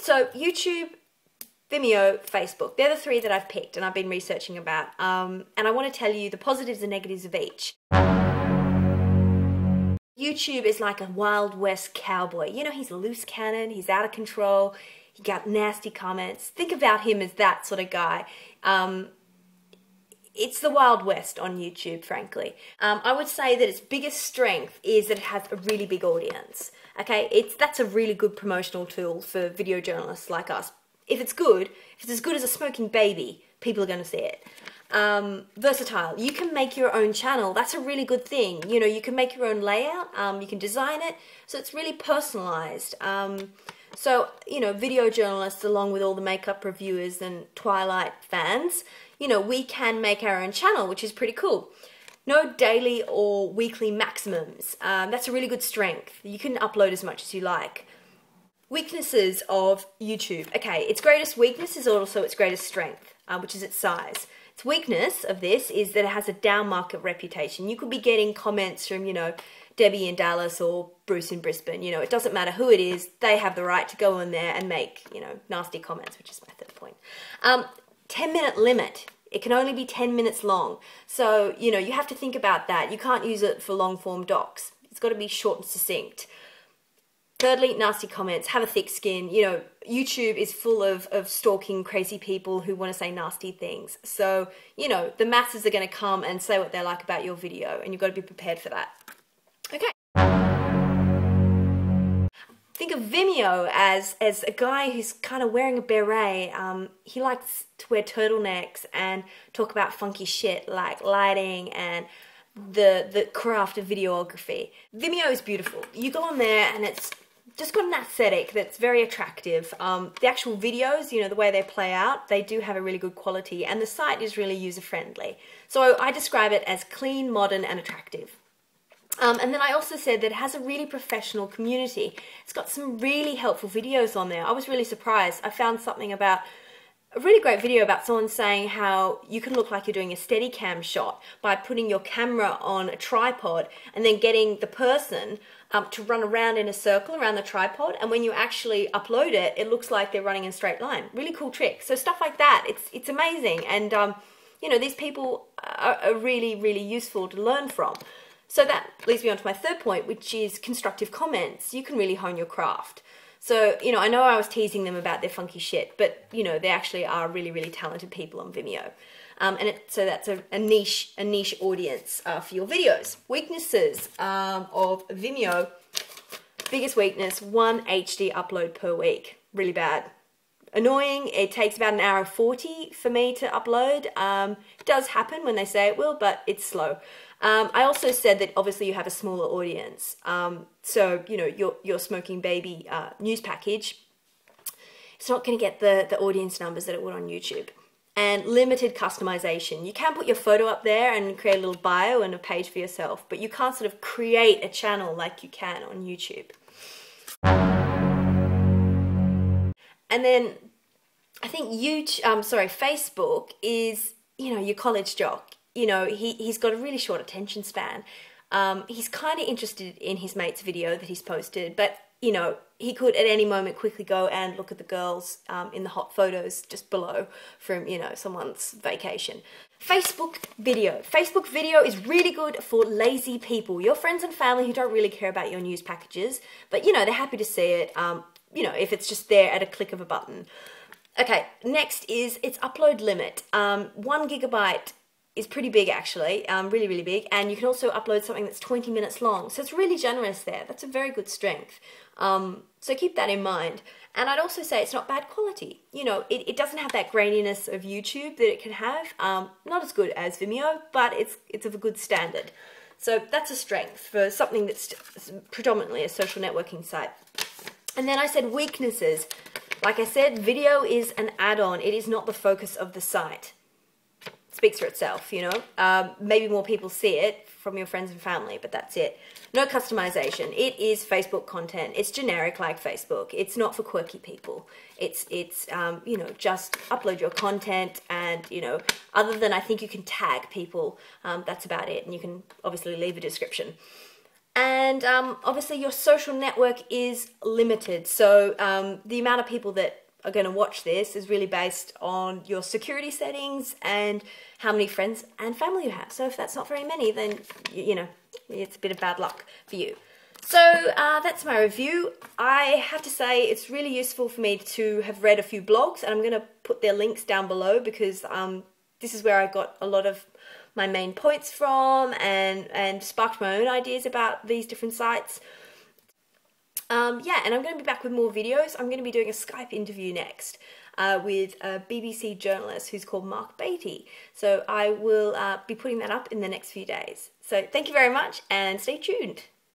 So YouTube, Vimeo, Facebook, they're the three that I've picked and I've been researching about. And I want to tell you the positives and negatives of each. YouTube is like a Wild West cowboy. You know, he's a loose cannon, he's out of control, he got nasty comments. Think about him as that sort of guy. It's the Wild West on YouTube, frankly. I would say that its biggest strength is that it has a really big audience. Okay, that's a really good promotional tool for video journalists like us. If it's as good as a smoking baby, people are going to see it. Versatile. You can make your own channel. That's a really good thing. You know, you can make your own layout. You can design it. So it's really personalized. So, you know, video journalists, along with all the makeup reviewers and Twilight fans, you know, we can make our own channel, which is pretty cool. No daily or weekly maximums. That's a really good strength. You can upload as much as you like. Weaknesses of YouTube. Okay, its greatest weakness is also its greatest strength, which is its size. Its weakness of this is that it has a down market reputation. You could be getting comments from, you know, Debbie in Dallas or Bruce in Brisbane. You know, it doesn't matter who it is. They have the right to go in there and make, you know, nasty comments, which is my third point. 10-minute limit. It can only be 10 minutes long. So, you know, you have to think about that. You can't use it for long form docs. It's got to be short and succinct. Thirdly, nasty comments. Have a thick skin. You know, YouTube is full of stalking crazy people who want to say nasty things. So, you know, the masses are going to come and say what they like about your video, and you've got to be prepared for that. Okay. Think of Vimeo as a guy who's kind of wearing a beret. He likes to wear turtlenecks and talk about funky shit like lighting and the craft of videography. Vimeo is beautiful. You go on there and it's just got an aesthetic that's very attractive. The actual videos, you know, the way they play out, they do have a really good quality, and the site is really user-friendly. So I describe it as clean, modern, and attractive. And then I also said that it has a really professional community. It's got some really helpful videos on there. I was really surprised. I found something about a really great video about someone saying how you can look like you're doing a Steadicam shot by putting your camera on a tripod and then getting the person to run around in a circle around the tripod, and when you actually upload it, it looks like they're running in a straight line. Really cool trick. So stuff like that, it's amazing, and you know, these people are really, really useful to learn from. So that leads me on to my third point, which is constructive comments. You can really hone your craft. So, you know, I know I was teasing them about their funky shit, but, you know, they actually are really, really talented people on Vimeo. So that's a niche audience for your videos. Weaknesses of Vimeo. Biggest weakness, 1 HD upload per week. Really bad. Annoying. It takes about 1:40 for me to upload. It does happen when they say it will, but it's slow. I also said that obviously you have a smaller audience. So, you know, your smoking baby news package, it's not going to get the audience numbers that it would on YouTube. And limited customization. You can put your photo up there and create a little bio and a page for yourself, but you can't sort of create a channel like you can on YouTube. And then I think Facebook is, you know, your college jock. You know, he's got a really short attention span. He's kind of interested in his mate's video that he's posted, but, you know, he could at any moment quickly go and look at the girls in the hot photos just below from, you know, someone's vacation. Facebook video is really good for lazy people, your friends and family who don't really care about your news packages, but, you know, they're happy to see it, you know, if it's just there at a click of a button. Okay, next is its upload limit. 1 gigabyte is pretty big, actually, really, really big, and you can also upload something that's 20 minutes long, so it's really generous there. That's a very good strength. So keep that in mind. And I'd also say it's not bad quality. You know, it doesn't have that graininess of YouTube that it can have. Not as good as Vimeo, but it's of a good standard. So that's a strength for something that's predominantly a social networking site. And then I said weaknesses. Like I said, video is an add-on. It is not the focus of the site. Speaks for itself, you know. Maybe more people see it from your friends and family, but that's it. No customization. It is Facebook content. It's generic like Facebook. It's not for quirky people. It's you know, just upload your content, and, you know, other than I think you can tag people, that's about it. And you can obviously leave a description. And And obviously your social network is limited. So the amount of people that are going to watch this is really based on your security settings and how many friends and family you have. So if that's not very many, then, you know, it's a bit of bad luck for you. So that's my review. I have to say it's really useful for me to have read a few blogs, and I'm going to put their links down below because this is where I got a lot of my main points from and sparked my own ideas about these different sites. Yeah, and I'm going to be back with more videos. I'm going to be doing a Skype interview next with a BBC journalist who's called Mark Beatty. So I will be putting that up in the next few days. So thank you very much and stay tuned.